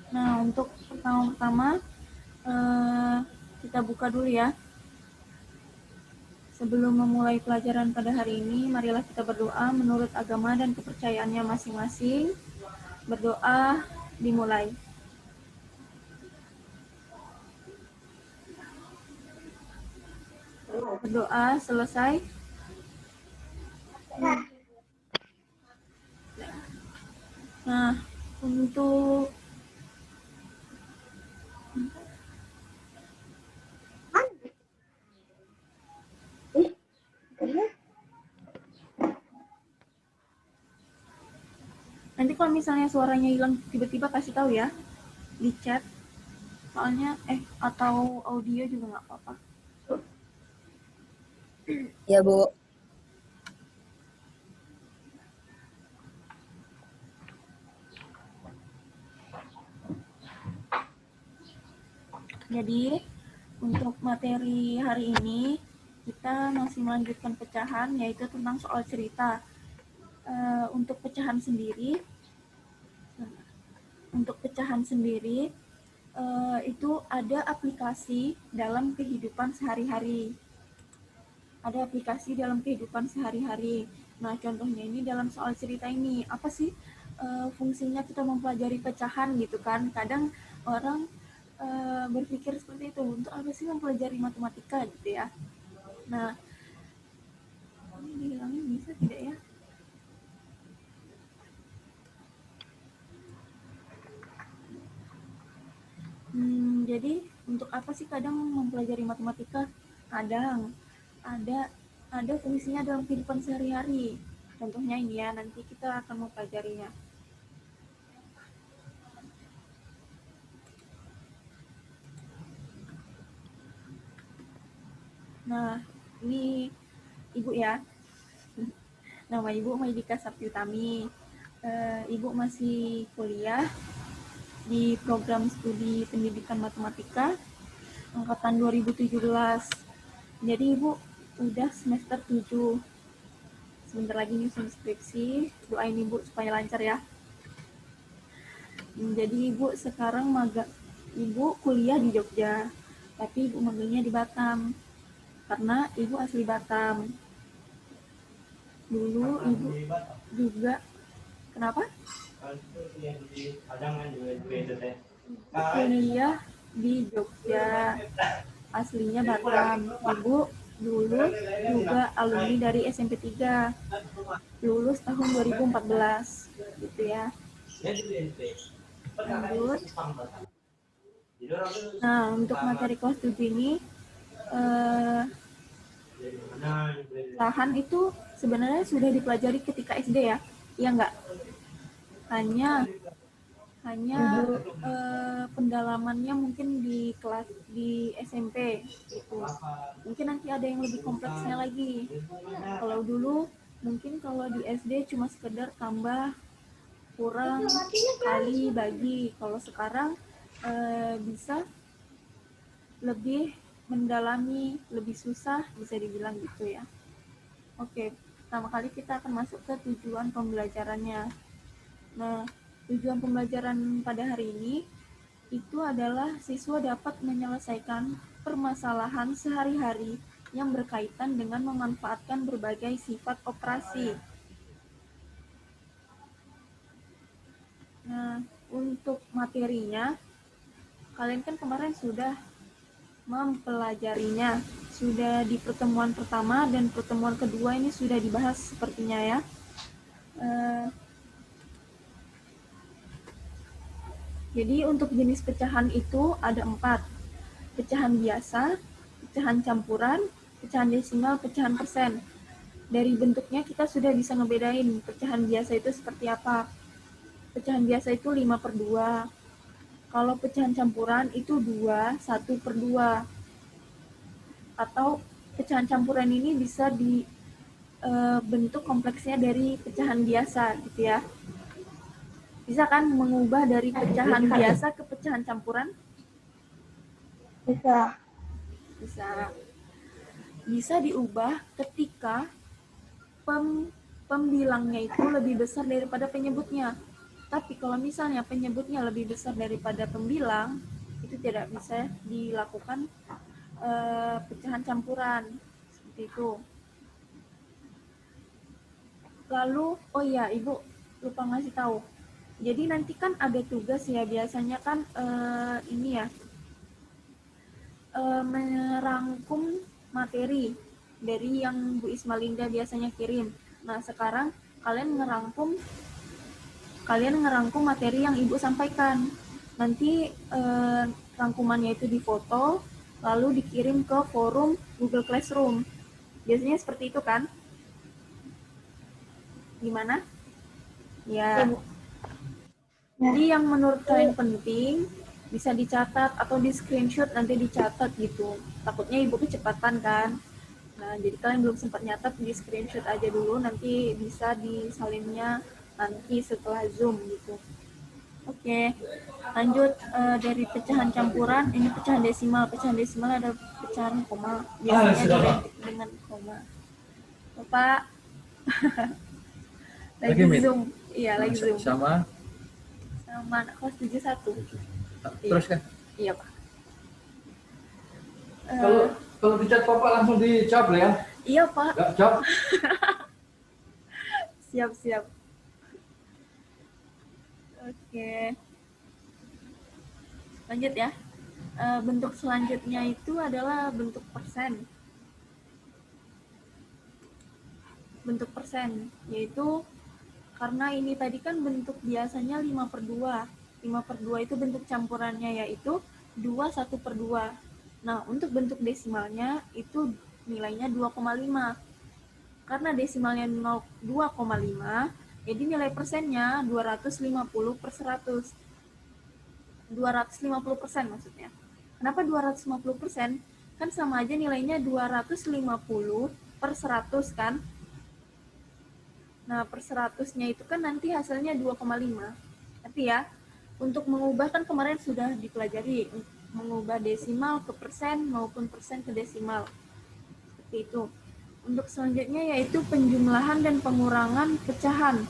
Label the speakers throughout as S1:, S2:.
S1: Nah, untuk pertama-tama kita buka dulu ya. Sebelum memulai pelajaran pada hari ini, marilah kita berdoa menurut agama dan kepercayaannya masing-masing. Berdoa dimulai. Berdoa selesai. Nah, untuk nanti kalau misalnya suaranya hilang tiba-tiba kasih tahu ya di chat. Soalnya atau audio juga nggak apa-apa.
S2: Ya, Bu.
S1: Jadi, untuk materi hari ini, kita masih melanjutkan pecahan, yaitu tentang soal cerita. Untuk pecahan sendiri, itu ada aplikasi dalam kehidupan sehari-hari. Nah, contohnya ini dalam soal cerita ini, apa sih fungsinya kita mempelajari pecahan gitu kan? Kadang orang berpikir seperti itu, untuk apa sih mempelajari matematika gitu ya. Nah, ini dihilangin bisa tidak ya? Jadi untuk apa sih kadang mempelajari matematika? Kadang ada fungsinya dalam kehidupan sehari-hari. Contohnya ini ya, nanti kita akan mempelajarinya. Nah, ini Ibu ya. Nama Ibu Maidika Saptiutami. Ibu masih kuliah di program studi pendidikan matematika angkatan 2017. Jadi Ibu udah semester 7. Sebentar lagi nyusun skripsi. Doain Ibu supaya lancar ya. Jadi Ibu sekarang Ibu kuliah di Jogja, tapi Ibu magangnya di Batam. Karena Ibu asli Batam. Dulu Ibu juga kenapa? Kuliah di Jogja, aslinya Batam. Ibu dulu juga alumni dari SMP 3, lulus tahun 2014, gitu ya. Lanjut. Nah, untuk materi kelas 7 ini, lahan itu sebenarnya sudah dipelajari ketika SD ya, iya nggak? Hanya pendalamannya mungkin di kelas di SMP gitu. Mungkin nanti ada yang lebih kompleksnya lagi. Kalau dulu mungkin kalau di SD cuma sekedar tambah, kurang, kali, bagi. Kalau sekarang bisa lebih mendalami, lebih susah, bisa dibilang gitu ya. Oke, pertama kali kita akan masuk ke tujuan pembelajarannya. Nah, tujuan pembelajaran pada hari ini itu adalah siswa dapat menyelesaikan permasalahan sehari-hari yang berkaitan dengan memanfaatkan berbagai sifat operasi. Nah, untuk materinya, kalian kan kemarin sudah mempelajarinya. Sudah di pertemuan pertama dan pertemuan kedua ini sudah dibahas sepertinya ya. Jadi untuk jenis pecahan itu ada 4. Pecahan biasa, pecahan campuran, pecahan desimal, pecahan persen. Dari bentuknya kita sudah bisa ngebedain pecahan biasa itu seperti apa. Pecahan biasa itu 5/2. Kalau pecahan campuran itu 1/2. Atau pecahan campuran ini bisa dibentuk kompleksnya dari pecahan biasa gitu ya. Bisa kan mengubah dari pecahan biasa ke pecahan campuran?
S2: Bisa.
S1: Bisa. Bisa diubah ketika pembilangnya itu lebih besar daripada penyebutnya. Tapi kalau misalnya penyebutnya lebih besar daripada pembilang, itu tidak bisa dilakukan pecahan campuran seperti itu. Lalu, oh iya, Ibu lupa ngasih tahu. Jadi nanti kan ada tugas ya, biasanya kan ini ya, merangkum materi dari yang Bu Ismalinda biasanya kirim. Nah, sekarang kalian ngerangkum materi yang Ibu sampaikan. Nanti rangkumannya itu difoto, lalu dikirim ke forum Google Classroom. Biasanya seperti itu kan? Gimana? Ya. Jadi yang menurut kalian penting bisa dicatat atau di screenshot, nanti dicatat gitu. Takutnya Ibu kecepatan kan. Nah, jadi kalian belum sempat nyatat, di screenshot aja dulu, nanti bisa disalinnya nanti setelah Zoom gitu. Oke, lanjut dari pecahan campuran, ini pecahan desimal. Pecahan desimal ada pecahan koma, biasanya identik dengan koma. Bapak, lagi Zoom. Iya, lagi Zoom.
S3: Sama
S1: Sama anak kelas 71.
S3: terus kan?
S1: Iya, Pak.
S3: Kalau dicat Bapak langsung dijawab ya?
S1: Iya, Pak.
S3: Enggak jawab.
S1: Siap. Oke. Lanjut ya. Bentuk selanjutnya itu adalah bentuk persen. Bentuk persen, yaitu karena ini tadi kan bentuk biasanya 5/2. 5/2 itu bentuk campurannya, yaitu 2/1/2. Nah, untuk bentuk desimalnya itu nilainya 2,5. Karena desimalnya 2,5, jadi nilai persennya 250/100. 250% maksudnya. Kenapa 250%? Kan sama aja nilainya 250/100 kan? Nah, per 100-nya itu kan nanti hasilnya 2,5. Tapi ya, untuk mengubah kan kemarin sudah dipelajari, mengubah desimal ke persen maupun persen ke desimal. Seperti itu. Untuk selanjutnya yaitu penjumlahan dan pengurangan pecahan.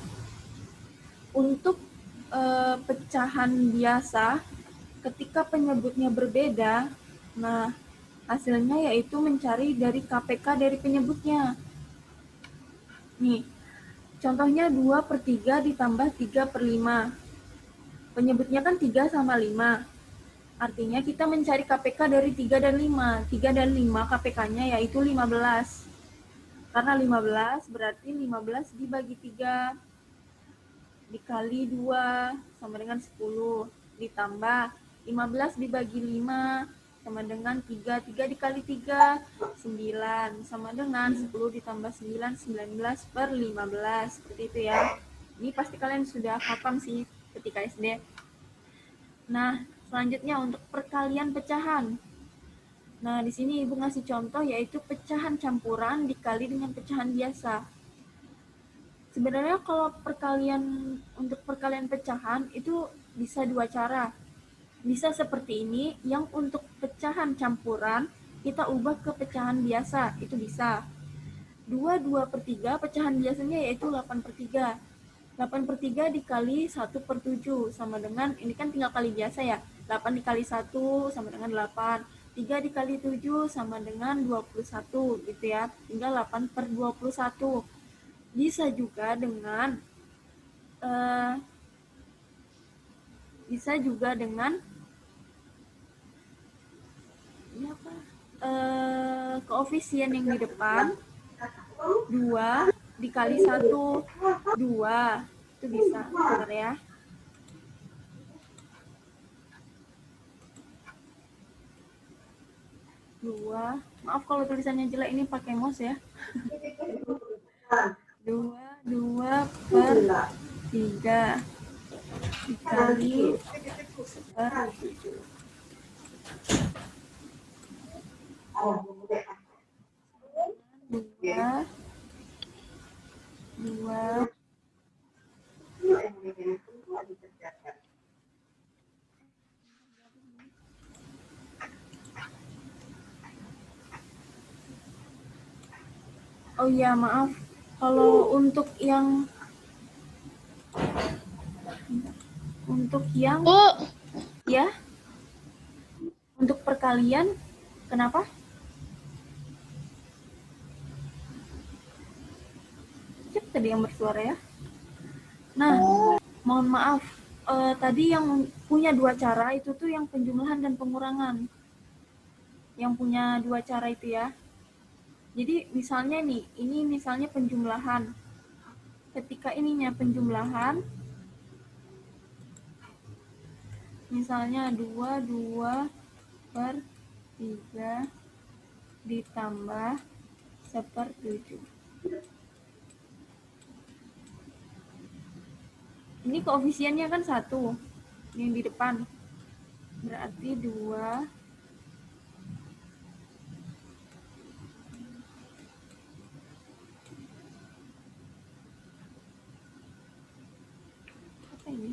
S1: Untuk pecahan biasa, ketika penyebutnya berbeda, nah hasilnya yaitu mencari dari KPK dari penyebutnya. Nih, contohnya 2/3 ditambah 3/5. Penyebutnya kan 3 sama 5. Artinya kita mencari KPK dari 3 dan 5. 3 dan 5 KPK-nya yaitu 15. Karena 15 berarti 15 dibagi 3 dikali 2 sama dengan 10. Ditambah 15 dibagi 5 sama dengan 3. 3 dikali 3, 9. Sama dengan 10 ditambah 9, 19/15. Seperti itu ya. Ini pasti kalian sudah paham sih ketika SD. Nah, selanjutnya untuk perkalian pecahan. Nah, di sini Ibu ngasih contoh yaitu pecahan campuran dikali dengan pecahan biasa. Sebenarnya kalau untuk perkalian pecahan itu bisa dua cara. Bisa seperti ini, yang untuk pecahan campuran kita ubah ke pecahan biasa, itu bisa. 2/3 pecahan biasanya yaitu 8/3. 8/3 dikali 1/7 sama dengan, ini kan tinggal kali biasa ya, 8 dikali 1 sama dengan 8. 3 dikali 7 sama dengan 21 gitu ya, tinggal 8/21. Bisa juga dengan koefisien yang di depan 2 dikali 1, 2. Itu bisa, bentar ya. Dua, maaf kalau tulisannya jelek, ini pakai mouse ya. 2/3 dikali 1/7. 2. Oh iya, maaf. Kalau untuk yang ya, untuk perkalian kenapa? Siapa tadi yang bersuara ya? Nah, mohon maaf. Tadi yang punya dua cara itu tuh yang penjumlahan dan pengurangan. Yang punya dua cara itu ya. Jadi misalnya nih, ini misalnya penjumlahan. Ketika ininya penjumlahan, misalnya 2 per 3 ditambah 1/7. Ini koefisiennya kan 1, yang di depan. Berarti 2 apa ini?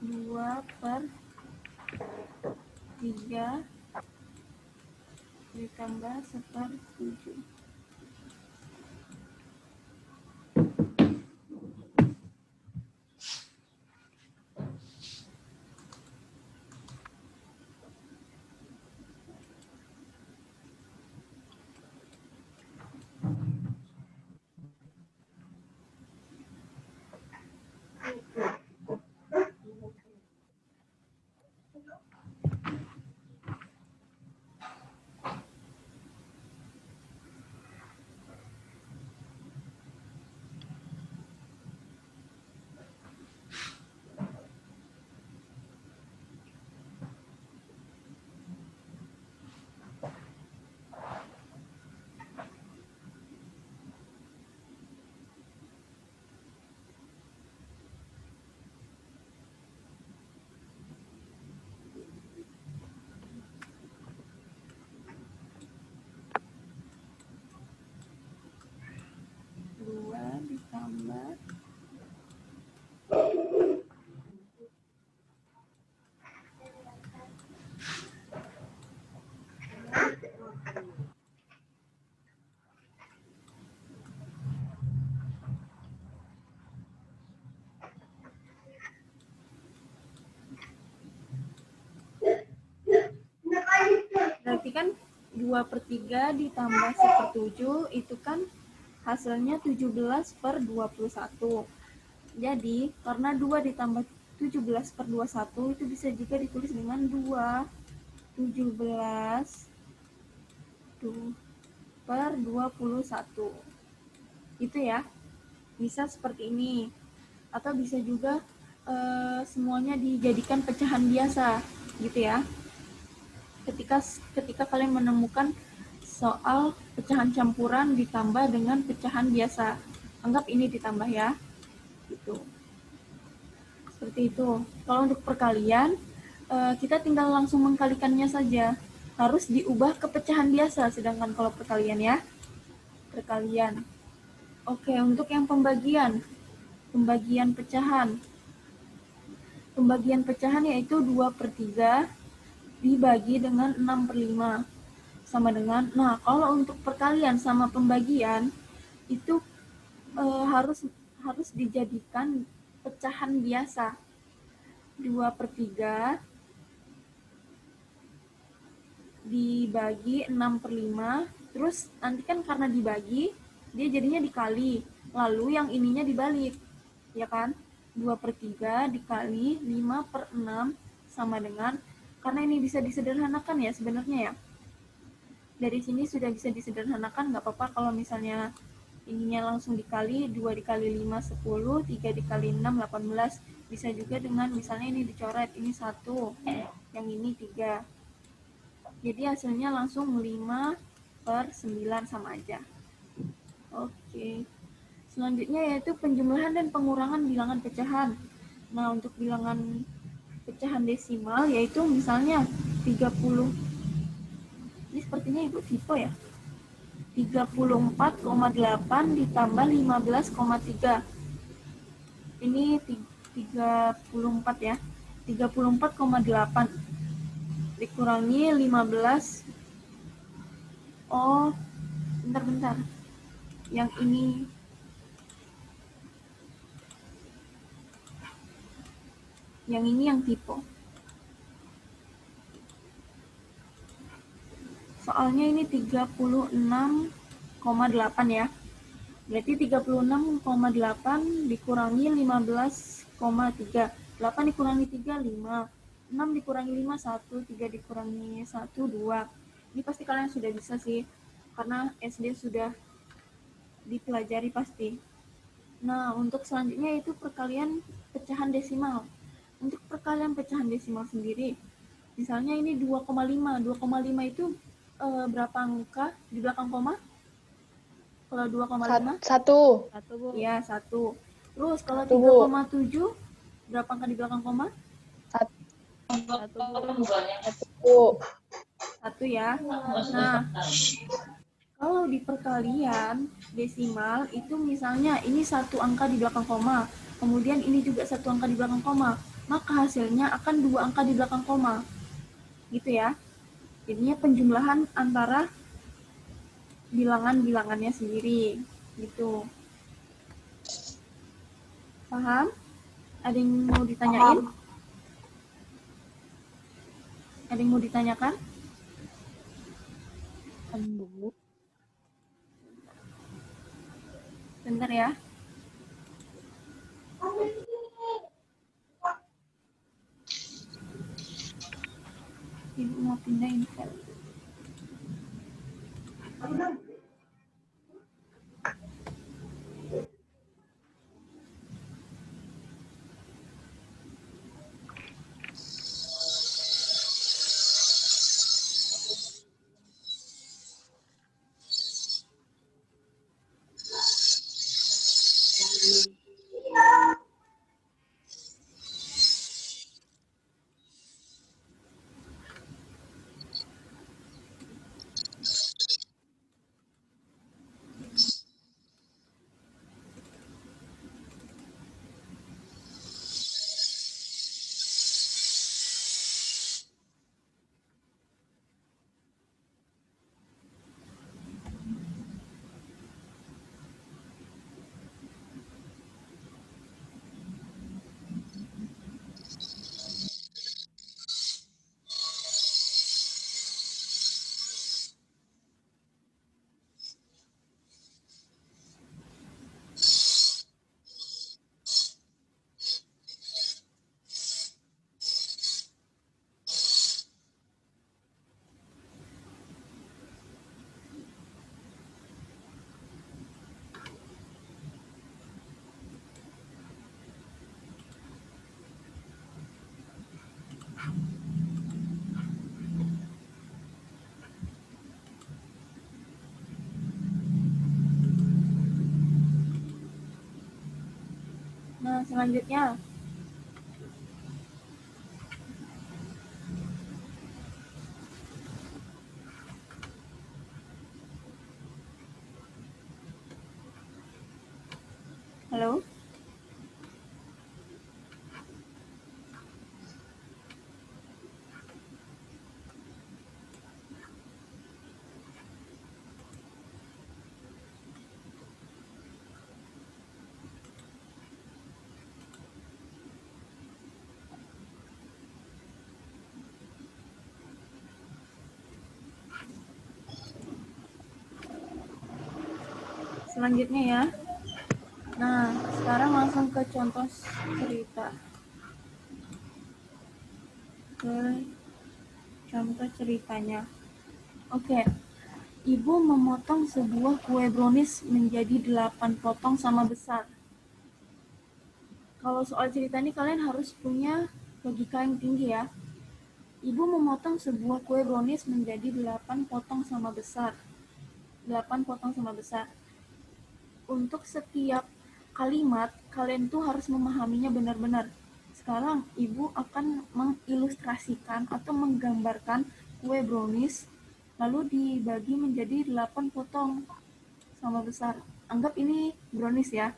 S1: 2/3 ditambah 1/7. Dua ditambah berarti kan 2/3 ditambah 1/7 itu kan hasilnya 17/21. Jadi karena 2 ditambah 17/21 itu bisa juga ditulis dengan 17 per 21. Itu ya, bisa seperti ini. Atau bisa juga semuanya dijadikan pecahan biasa gitu ya. Ketika kalian menemukan soal pecahan campuran ditambah dengan pecahan biasa, anggap ini ditambah ya, gitu. Seperti itu. Kalau untuk perkalian, kita tinggal langsung mengkalikannya saja. Harus diubah ke pecahan biasa, sedangkan kalau perkalian ya, perkalian. Oke, untuk yang pembagian pecahan. Pembagian pecahan yaitu 2/3 dibagi dengan 6/5 sama dengan, nah kalau untuk perkalian sama pembagian itu harus dijadikan pecahan biasa. 2/3 dibagi 6/5, terus nanti kan karena dibagi dia jadinya dikali, lalu yang ininya dibalik ya kan, 2/3 dikali 5/6 sama dengan, karena ini bisa disederhanakan ya sebenarnya ya, dari sini sudah bisa disederhanakan, nggak apa-apa kalau misalnya ininya langsung dikali, 2 dikali 5 10, 3 dikali 6 18, bisa juga dengan misalnya ini dicoret, ini 1, yang ini 3, jadi hasilnya langsung 5/9 sama aja. Oke, selanjutnya yaitu penjumlahan dan pengurangan bilangan pecahan. Nah, untuk bilangan pecahan desimal, yaitu misalnya 30. Ini sepertinya Ibu typo ya. 34,8 ditambah 15,3. Ini 34 ya. 34,8 dikurangi 15. Oh, bentar. Yang ini yang typo. Soalnya ini 36,8 ya. Berarti 36,8 dikurangi 15,3. 8 dikurangi 3, 5. 6 dikurangi 5, 1. 3 dikurangi 1, 2. Ini pasti kalian sudah bisa sih, karena SD sudah dipelajari pasti. Nah, untuk selanjutnya itu perkalian pecahan desimal. Untuk perkalian pecahan desimal sendiri, misalnya ini 2,5. 2,5 itu berapa angka di belakang koma? Kalau 2,5?
S2: Satu.
S1: Iya, 1. Terus kalau
S2: Satu, Bu.
S1: 3,7 berapa angka di belakang koma?
S2: Satu,
S1: Bu. 1 ya. Nah, kalau di perkalian desimal itu misalnya ini 1 angka di belakang koma, kemudian ini juga 1 angka di belakang koma, maka hasilnya akan 2 angka di belakang koma. Gitu ya. Jadinya penjumlahan antara bilangan-bilangannya sendiri. Gitu. Paham? Ada yang mau ditanyain? Ada yang mau ditanyakan? Bentar ya. Ibu mau pindahin file. Nah, selanjutnya halo? Selanjutnya ya. Nah, sekarang langsung ke contoh cerita. Ke contoh ceritanya. Oke. Ibu memotong sebuah kue brownies menjadi 8 potong sama besar. Kalau soal cerita ini kalian harus punya logika yang tinggi ya. Ibu memotong sebuah kue brownies menjadi 8 potong sama besar. 8 potong sama besar. Untuk setiap kalimat, kalian tuh harus memahaminya benar-benar. sekarang Ibu akan mengilustrasikan atau menggambarkan kue brownies lalu dibagi menjadi 8 potong sama besar. Anggap ini brownies ya.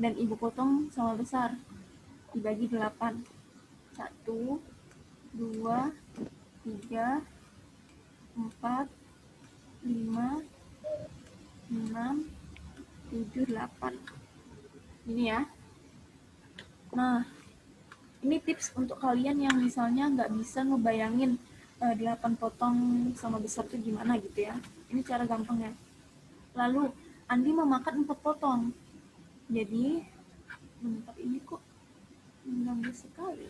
S1: Dan Ibu potong sama besar. Dibagi 8. 1, 2, 3, 4, 5, 6, 7, 8. Ini ya. Nah, ini tips untuk kalian yang misalnya nggak bisa ngebayangin 8 potong sama besar itu gimana gitu ya. Ini cara gampangnya. Lalu, Andi memakan 4 potong. Jadi, bentar ini kok mengganggu sekali.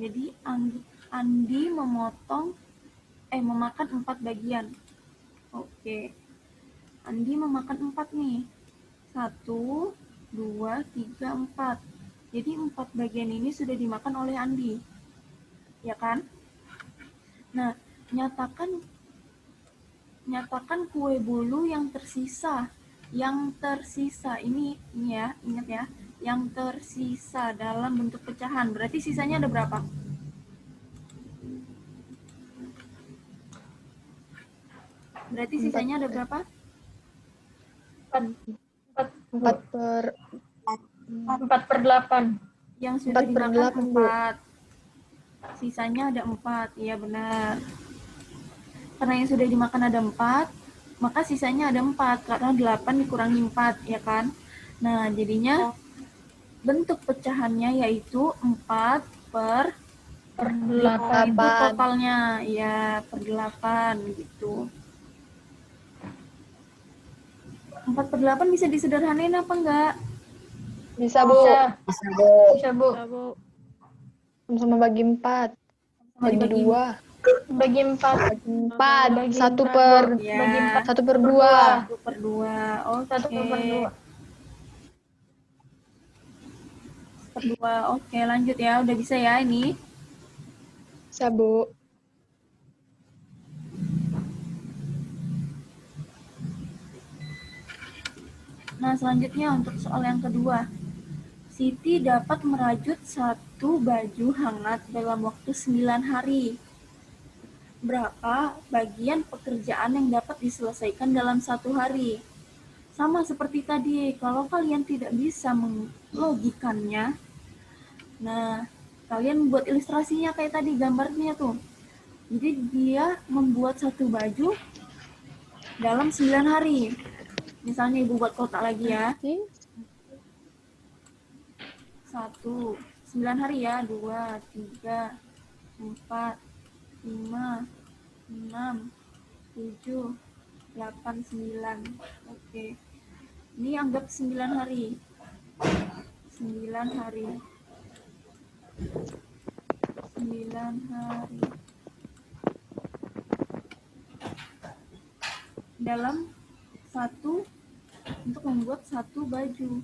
S1: Jadi, Andi memakan 4 bagian. Oke. Andi memakan 4 nih. 1, 2, 3, 4. Jadi 4 bagian ini sudah dimakan oleh Andi. Ya kan? Nah, nyatakan kue bolu yang tersisa. Yang tersisa ini ya, ingat ya. Yang tersisa dalam bentuk pecahan. Berarti sisanya ada berapa? Berarti sisanya ada berapa?
S2: 4/8.
S1: Yang sudah
S2: 4/8,
S1: dimakan 4. Sisanya ada 4. Iya benar. Karena yang sudah dimakan ada 4, maka sisanya ada 4. Karena 8 dikurangi 4, ya kan? Nah, jadinya bentuk pecahannya yaitu 4/8. Itu totalnya, ya, per 8 gitu. 4/8 bisa disederhanain apa enggak?
S2: Bisa, Bu.
S4: Bisa, Bu.
S2: Sama bagi 4. Bagi 2.
S4: Bagi 4.
S2: Bagi 4.
S4: Bagi
S2: 1
S4: 4,
S2: per
S4: Bu.
S1: Ya,
S4: Bagi 4.
S2: 1/2.
S1: 1/2. Oke.
S4: 1/2.
S1: 1/2. Oke, lanjut ya. Udah bisa ya ini?
S2: Bisa, Bu.
S1: Nah, selanjutnya untuk soal yang kedua. Siti dapat merajut 1 baju hangat dalam waktu 9 hari. Berapa bagian pekerjaan yang dapat diselesaikan dalam 1 hari? Sama seperti tadi, kalau kalian tidak bisa melogikannya, nah, kalian buat ilustrasinya kayak tadi, gambarnya tuh. Jadi dia membuat 1 baju dalam 9 hari. Misalnya Ibu buat kotak lagi ya. 1, 9 hari ya. 2, 3, 4, 5, 6, 7, 8, 9. Oke. Ini anggap 9 hari. 9 hari. 9 hari. Dalam untuk membuat 1 baju.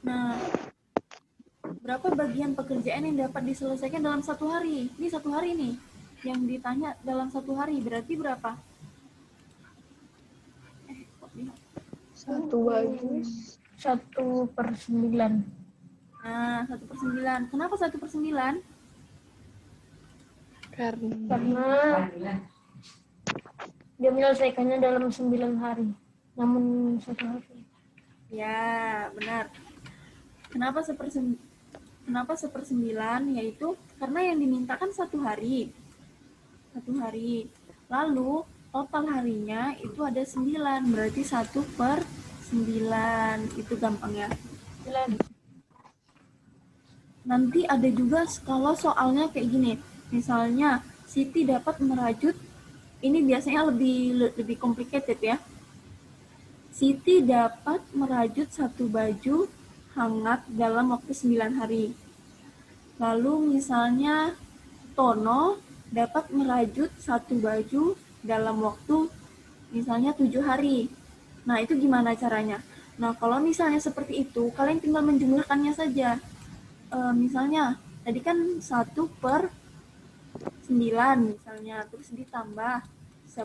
S1: Nah, berapa bagian pekerjaan yang dapat diselesaikan dalam 1 hari? Ini 1 hari nih. Yang ditanya dalam 1 hari, berarti berapa?
S2: 1 baju.
S4: 1/9.
S1: Nah, 1/9. Kenapa 1/9?
S4: Karena dia menyelesaikannya dalam 9 hari. Namun 1 hari.
S1: Ya, benar. Kenapa 1/9? Yaitu karena yang dimintakan 1 hari. 1 hari. Lalu total harinya itu ada 9, berarti 1/9. Itu gampangnya. Nanti ada juga kalau soalnya kayak gini. Misalnya Siti dapat merajut, ini biasanya lebih complicated ya. Siti dapat merajut 1 baju hangat dalam waktu 9 hari. Lalu misalnya Tono dapat merajut 1 baju dalam waktu misalnya 7 hari. Nah, itu gimana caranya? Nah, kalau misalnya seperti itu, kalian tinggal menjumlahkannya saja. Misalnya, tadi kan 1/9 misalnya, terus ditambah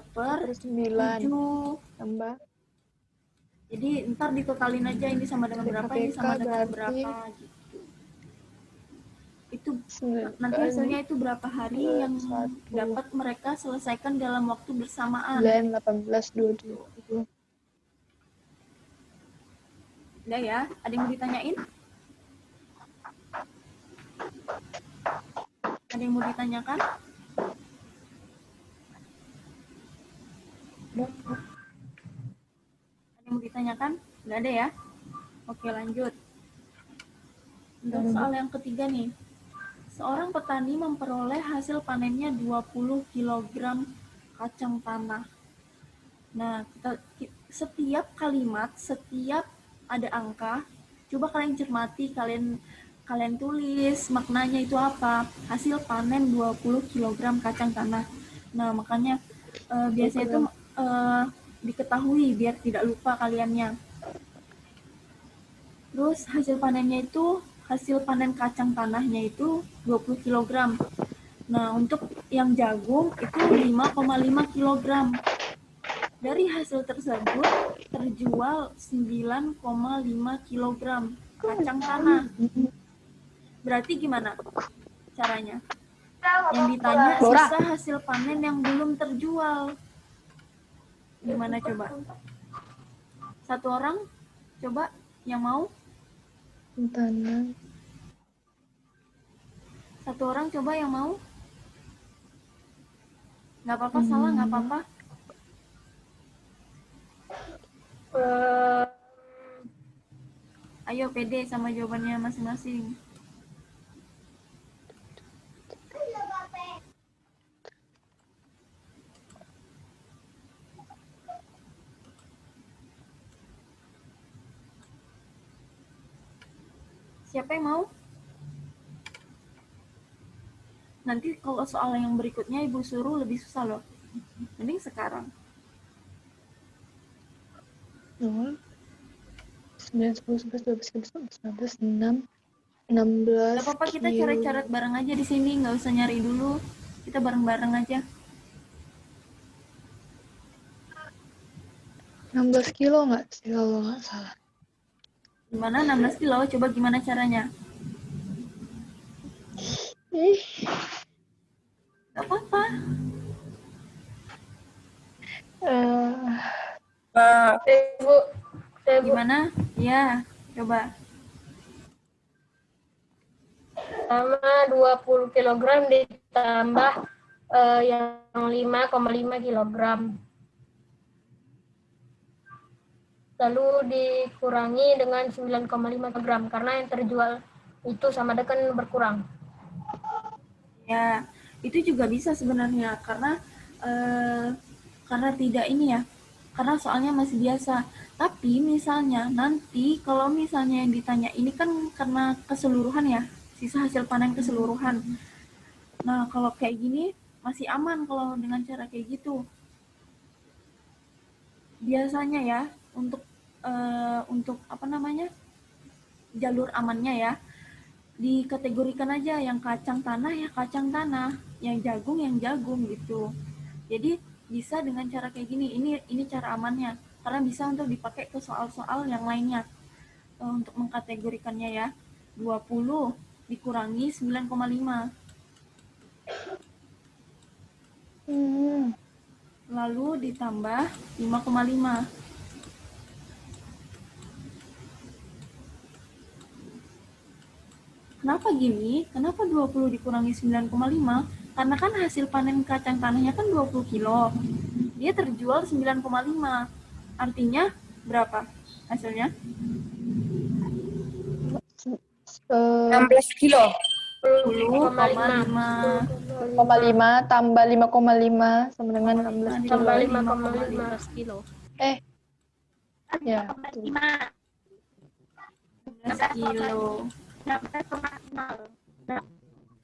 S2: Terus 9
S1: 7.
S2: tambah
S1: Jadi ntar ditotalin aja ini sama dengan berapa, ini
S2: DKPK
S1: sama dengan
S2: berarti
S1: berapa gitu. Itu
S2: 9
S1: nanti
S2: kali
S1: hasilnya itu berapa hari yang
S2: 1,
S1: dapat mereka selesaikan dalam waktu bersamaan.
S2: 9, 18, 27.
S1: Udah ya, ada yang mau ditanyain? Ada yang mau ditanyakan? Ada yang mau ditanyakan? Nggak ada ya? Oke, lanjut. Untuk soal yang ketiga nih. Seorang petani memperoleh hasil panennya 20 kg kacang tanah. Nah, setiap kalimat, setiap ada angka, coba kalian cermati, kalian tulis maknanya itu apa. Hasil panen 20 kg kacang tanah. Nah, makanya biasanya itu diketahui biar tidak lupa kaliannya. Terus hasil panen kacang tanahnya itu 20 kg. Nah, untuk yang jagung itu 5,5 kg. Dari hasil tersebut terjual 9,5 kg kacang tanah. Berarti gimana caranya? Yang ditanya sisa hasil panen yang belum terjual. Gimana coba? Satu orang coba yang mau?
S2: Tanah.
S1: Satu orang coba yang mau? Nggak apa-apa, salah nggak apa-apa. Ayo pede sama jawabannya masing-masing. Siapa yang mau? Nanti kalau soal yang berikutnya Ibu suruh lebih susah loh. Mending sekarang.
S2: 0, 9, 10, 11, 12, 13, 14, 15, 16
S1: Gak apa-apa, kita
S2: kilo.
S1: coret-coret bareng aja di sini, nggak usah nyari dulu. Kita bareng-bareng aja.
S2: 16 kilo nggak sih kalau nggak salah?
S1: Gimana 16 kilo? Coba gimana caranya?
S2: Ih,
S1: Gak apa-apa.
S4: Ibu,
S1: Gimana? Ya, coba.
S4: sama 20 kg ditambah yang 5,5 kg. Lalu dikurangi dengan 9,5 kg karena yang terjual itu sama dengan berkurang.
S1: Ya, itu juga bisa sebenarnya karena tidak ini ya. Karena soalnya masih biasa. Tapi misalnya nanti kalau misalnya yang ditanya ini kan karena keseluruhan ya, sisa hasil panen keseluruhan. Nah, kalau kayak gini masih aman kalau dengan cara kayak gitu. Biasanya ya untuk apa namanya? Jalur amannya ya, dikategorikan aja yang kacang tanah ya kacang tanah, yang jagung gitu. Jadi bisa dengan cara kayak gini. Ini cara amannya karena bisa untuk dipakai ke soal-soal yang lainnya. Untuk mengkategorikannya ya, 20 dikurangi 9,5 lalu ditambah 5,5. Kenapa gini? Kenapa 20 dikurangi 9,5? Karena kan hasil panen kacang tanahnya kan 20 kilo. Dia terjual 9,5. Artinya berapa hasilnya?
S5: 16 kilo.
S1: 10,5
S2: 10,5 tambah 5,5 sama dengan 16 kilo.
S4: Tambah
S1: 5,5
S5: kilo.
S2: Ya.
S1: 16 kilo.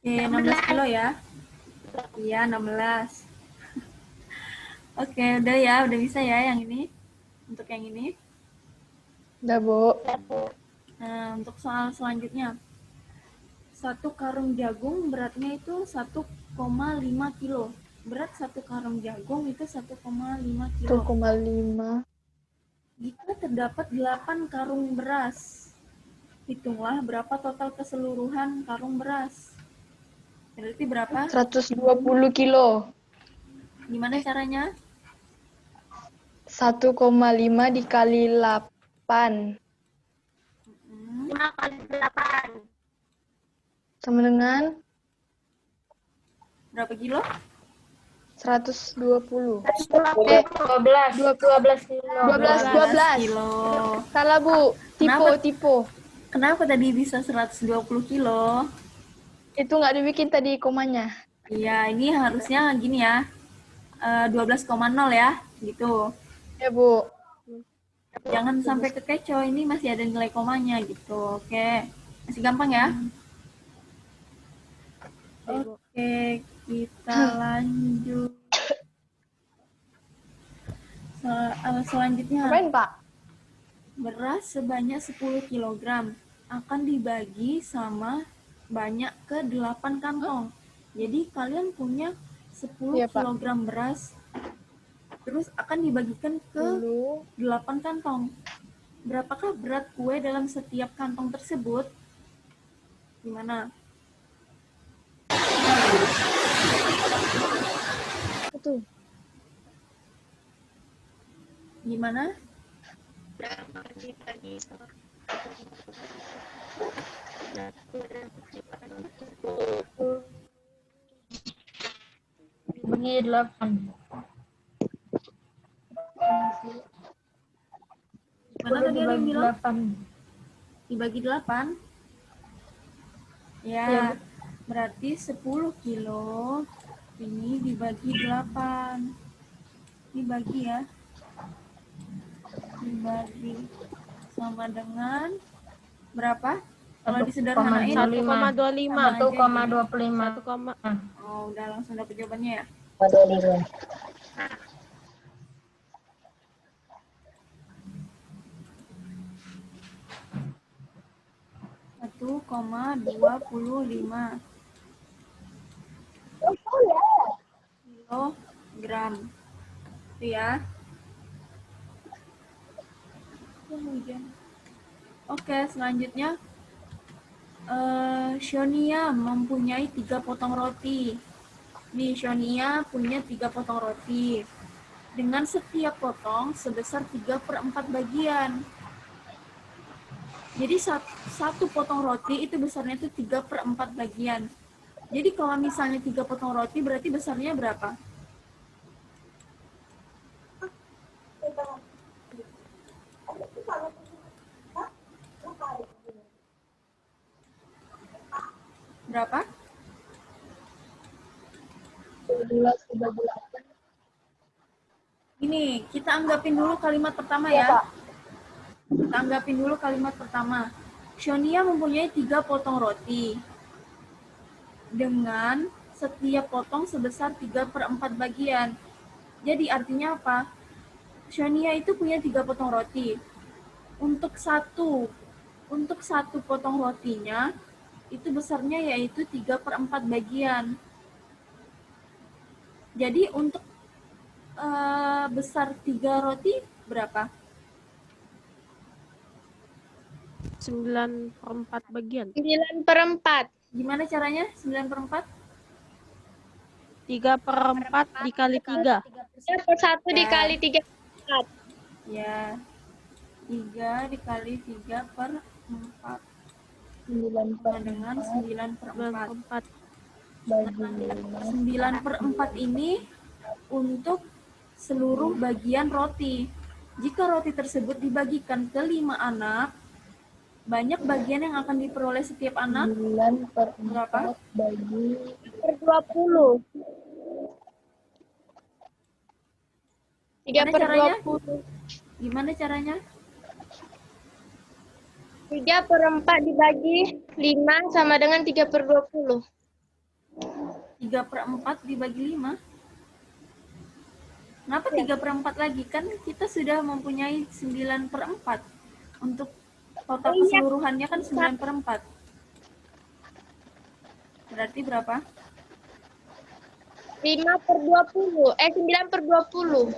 S1: Oke, 16 kilo ya. Iya, 16. Oke, udah ya, udah bisa ya yang ini. Untuk yang ini.
S2: Udah, Bu.
S1: Nah, untuk soal selanjutnya. 1 karung jagung beratnya itu 1,5 kilo. berat satu karung jagung itu 1,5 kilo.
S2: 1,5.
S1: Jika terdapat 8 karung beras, hitunglah berapa total keseluruhan karung beras. Berarti berapa?
S2: 120 kilo.
S1: Gimana caranya?
S2: 1,5 dikali 8
S4: 5 kali 8.
S2: sama dengan
S1: Berapa kilo?
S2: 120.
S4: 12 kilo.
S2: 12.
S1: Kilo.
S2: Salah, Bu.
S1: Kenapa?
S2: Tipe.
S1: Kenapa tadi bisa 120 kilo?
S2: Itu nggak dibikin tadi komanya.
S1: Iya, ini harusnya gini ya. 12,0 ya, gitu.
S2: Ya, Bu.
S1: Jangan sampai kekecoh, ini masih ada nilai komanya gitu. Oke. Masih gampang ya? Oke, kita lanjut. Selanjutnya,
S2: Ngapain, Pak?
S1: beras sebanyak 10 kg akan dibagi sama banyak ke 8 kantong. Jadi kalian punya 10
S2: Iya, Pak.
S1: kg beras, terus akan dibagikan ke 8 kantong. Berapakah berat kue dalam setiap kantong tersebut? Gimana?
S2: Itu.
S1: Gimana?
S4: Dibagi 8.
S1: Gimana tadi ada yang bilang?
S4: 8.
S1: Dibagi 8? Ya,
S4: Iya,
S1: berarti 10 kilo ini dibagi 8. Dibagi ya. Dibagi sama dengan berapa? Kalau disederhanain
S4: 1,25. 1,25.
S1: Oh, udah langsung dapat jawabannya ya. 1,25 kilogram. Itu ya. Oke, selanjutnya Shonia mempunyai 3 potong roti. Nih, Shonia punya 3 potong roti. Dengan setiap potong sebesar 3/4 bagian. Jadi satu potong roti itu besarnya itu 3/4 bagian. Jadi kalau misalnya 3 potong roti berarti besarnya berapa? Berapa?
S2: 12 dibagi 8.
S1: Ini, kita anggapin dulu kalimat pertama ya. Kita anggapin dulu kalimat pertama. Shonia mempunyai 3 potong roti. Dengan setiap potong sebesar 3/4 bagian. Jadi artinya apa? Shonia itu punya 3 potong roti. Untuk satu potong rotinya, itu besarnya yaitu 3/4 bagian. Jadi untuk besar 3 roti berapa?
S6: 9/4 bagian.
S2: 9/4.
S1: Gimana caranya? 9/4?
S6: 3/4 dikali 3.
S2: 1 dikali 3.
S1: Ya. 3 dikali 3/4 sama dengan 9/4.
S6: 9/4.
S1: 9/4 ini untuk seluruh bagian roti. Jika roti tersebut dibagikan ke 5 anak, banyak bagian yang akan diperoleh setiap anak?
S2: 9/4 bagi per 20. 3 per 20.
S1: Gimana caranya?
S2: 3/4 dibagi 5 sama dengan 3/20.
S1: 3/4 dibagi 5? Kenapa 3/4 lagi? Kan kita sudah mempunyai 9/4. Untuk total keseluruhannya kan 9/4. Berarti berapa?
S5: 5/20. 9/20.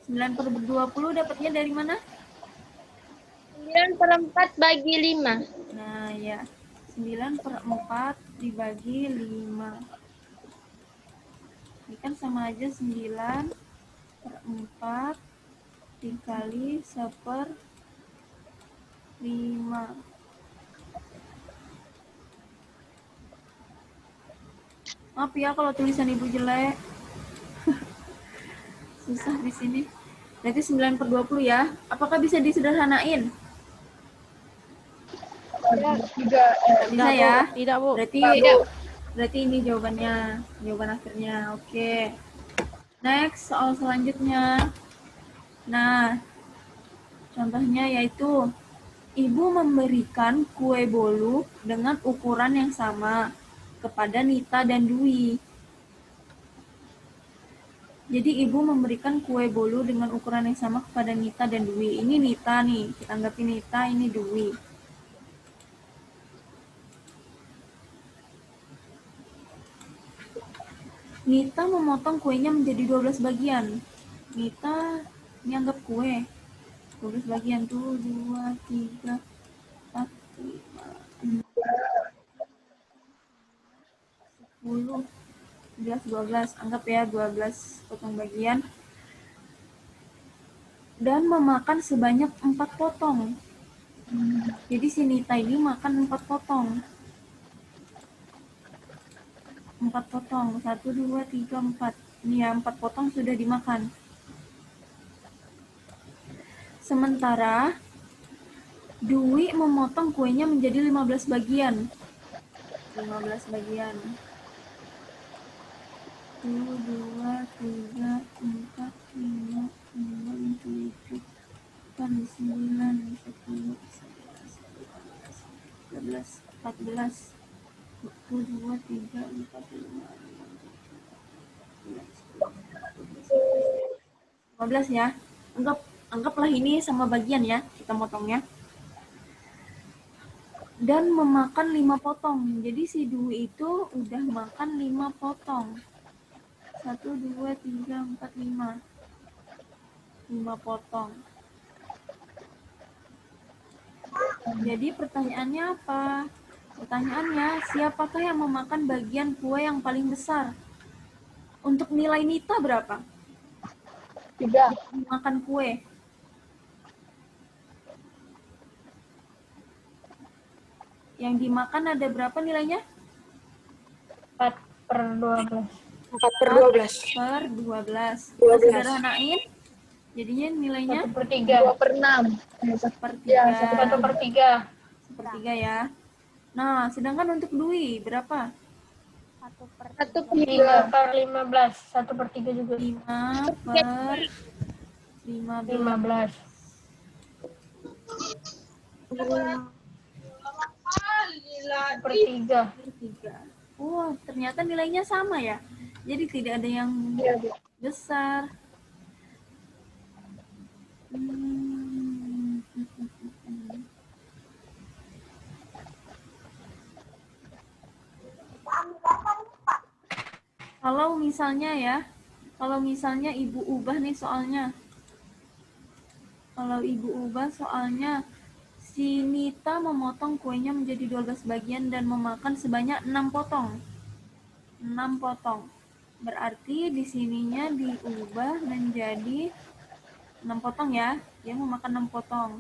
S1: 9/20 dapatnya dari mana?
S5: 9/4 bagi 5.
S1: Nah, ya. 9/4 dibagi 5. Ini kan sama aja 9/4 dikali 1/5. Maaf ya kalau tulisan ibu jelek. Susah di sini. Berarti 9/20 ya. Apakah bisa disederhanain?
S2: Tidak.
S1: Bisa ya?
S6: Tidak, Bu.
S1: Berarti ini jawaban akhirnya. Oke. Next, soal selanjutnya. Nah, contohnya yaitu ibu memberikan kue bolu dengan ukuran yang sama kepada Nita dan Dwi. Jadi ibu memberikan kue bolu dengan ukuran yang sama kepada Nita dan Dwi. Ini Nita nih, kita anggapin Nita, ini Dwi. Nita memotong kuenya menjadi 12 bagian. Nita ini anggap kue. 12 bagian tuh, 2, 3, 4, 5, 6, 10, 11, 12. Anggap ya 12 potong bagian. Dan memakan sebanyak 4 potong. Jadi si Nita ini makan 4 potong. 4 potong. 1, 2, 3, 4. Ini ya 4 potong sudah dimakan. Sementara Dwi memotong kuenya menjadi 15 bagian. 15 bagian. 1, 2, 3, 4, 5, 6, 7, 8, 9, 10, 11, 12, 14, 1, 2, 3, 4, 5, 15 ya. Anggaplah ini sama bagian ya, kita motongnya. Dan memakan 5 potong. Jadi si Dwi itu udah makan 5 potong. 1, 2, 3, 4, 5. 5 potong. Jadi pertanyaannya apa? Pertanyaannya, siapakah yang memakan bagian kue yang paling besar? Untuk nilai Nita berapa?
S2: 3.
S1: Makan kue. Yang dimakan ada berapa nilainya?
S4: 4/12.
S5: 4/12.
S1: 4/12.
S5: 12.
S1: Sederhanain. Jadinya nilainya
S4: 1/3.
S2: 2/6.
S1: 1/3.
S4: 1/3.
S1: 1/3 ya. Nah, sedangkan untuk Dwi berapa?
S4: 3/15. 1/3 juga.
S1: 5/15.
S4: 15. 1/3.
S1: 3. Wah, ternyata nilainya sama ya. Jadi tidak ada yang besar. Kalau misalnya ibu ubah nih soalnya. Kalau ibu ubah soalnya, si Nita memotong kuenya menjadi 12 bagian dan memakan sebanyak 6 potong. 6 potong. Berarti di sininya diubah menjadi 6 potong ya. Dia memakan 6 potong.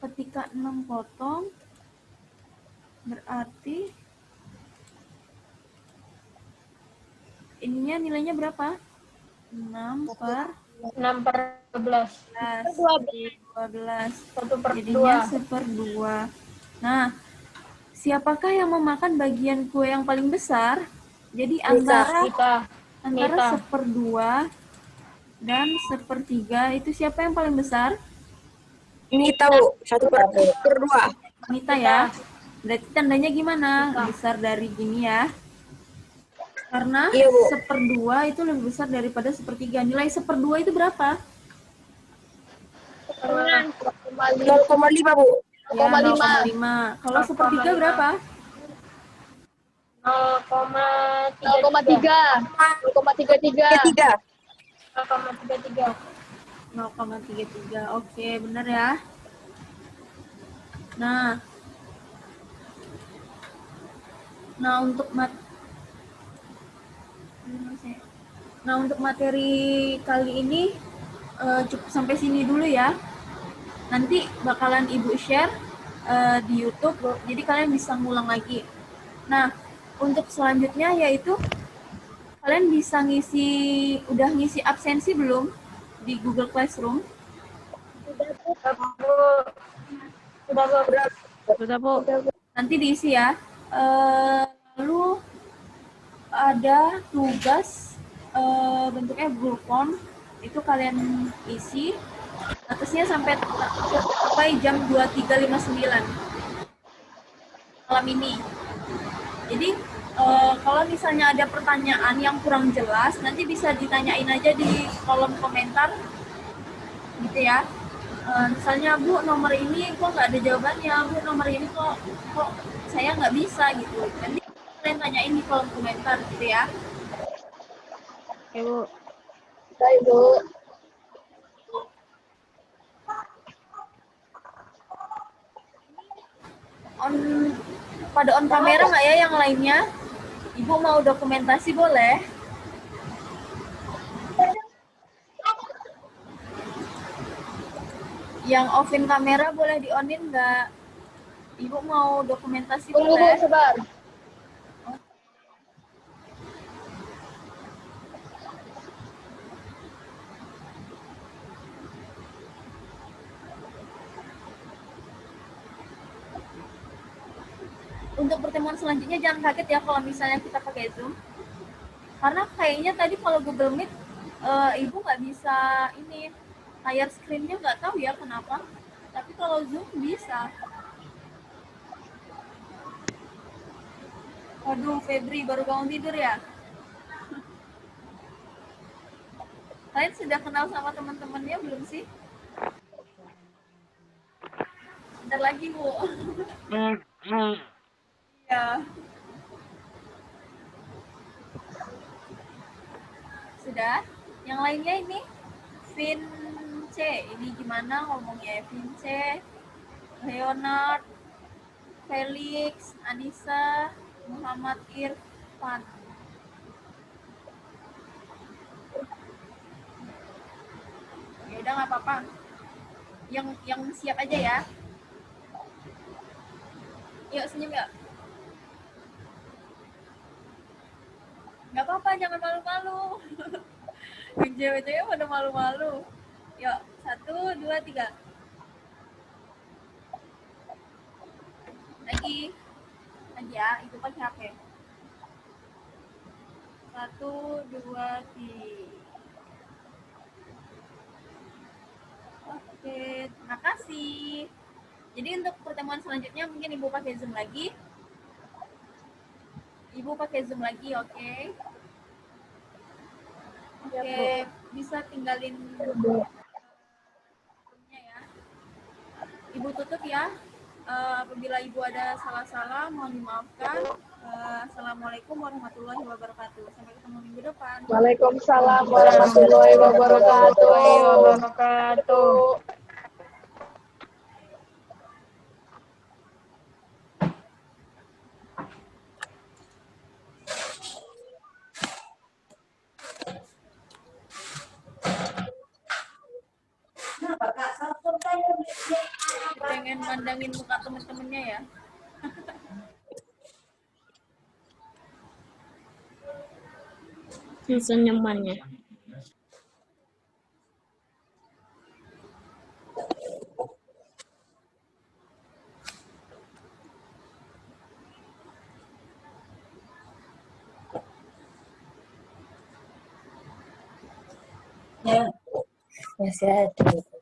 S1: Ketika 6 potong, berarti ininya nilainya berapa?
S4: 6/12.
S1: 12.
S4: 1/2.
S1: Jadinya 1/2. Nah, siapakah yang memakan bagian kue yang paling besar? Jadi antara
S4: Nita.
S1: 1/2 dan 1/3 itu siapa yang paling besar?
S5: Nita, Bu. 1/2.
S1: Nita ya. Berarti tandanya gimana? Besar dari gini ya. Karena
S5: Iya, Bu.
S1: 1/2 itu lebih besar daripada 1/3. Nilai 1/2 itu berapa?
S5: 0,5, Bu.
S1: Ya, 0,5. Kalau 1/3 berapa?
S4: 0,33.
S2: 0,33.
S5: 3.
S4: 0,33.
S1: 0,33. Oke, benar ya. Nah, untuk Nah, untuk materi kali ini cukup sampai sini dulu ya. Nanti bakalan Ibu share di YouTube, jadi kalian bisa ngulang lagi. Nah, untuk selanjutnya yaitu kalian bisa udah ngisi absensi belum di Google Classroom?
S4: Sudah, Bu.
S6: Sudah, Bu.
S1: Nanti diisi ya. Lalu ada tugas bentuknya Google Form, itu kalian isi batasnya sampai jam 23.59 malam ini. Jadi kalau misalnya ada pertanyaan yang kurang jelas, nanti bisa ditanyain aja di kolom komentar gitu ya. Misalnya, Bu, nomor ini kok nggak ada jawabannya, Bu, nomor ini kok saya nggak bisa gitu. Nanti kalian tanyain di kolom komentar gitu ya.
S6: Oke, Bu.
S2: Baik, Bu.
S1: Pada on kamera nggak ya yang lainnya? Ibu mau dokumentasi boleh? Yang offin kamera boleh di-onin nggak? Ibu mau dokumentasi
S2: Tunggu, Bu,
S1: boleh?
S2: sebentar.
S1: Untuk pertemuan selanjutnya jangan kaget ya kalau misalnya kita pakai Zoom. Karena kayaknya tadi kalau Google Meet Ibu nggak bisa ini layar screen-nya nggak tahu ya kenapa. Tapi kalau Zoom bisa. Waduh, Febri baru bangun tidur ya? Kalian sudah kenal sama teman-temannya belum sih? Bentar lagi, Bu. Ya. Sudah. Yang lainnya ini Vince. Ini gimana ngomongnya? Vince, Leonard, Felix, Anissa, Muhammad Irfan. Ya udah nggak apa-apa. Yang siap aja ya. Yuk senyum yuk. Nggak apa-apa, jangan malu-malu. Yang cewek-cewek pada malu-malu. Yuk, 1, 2, 3. Lagi ya, itu pakai HP. 1, 2, 3. Oke, terima kasih. Jadi untuk pertemuan selanjutnya mungkin Ibu pakai Zoom lagi. Oke? Oke, bisa tinggalin ya. Ibu tutup ya. Apabila Ibu ada salah-salah, mohon dimaafkan. Assalamualaikum warahmatullahi wabarakatuh. Sampai ketemu minggu depan.
S2: Waalaikumsalam warahmatullahi wabarakatuh.
S1: Pengen mandangin muka temen-temennya ya.
S5: Senyumannya. Ya, masih ada.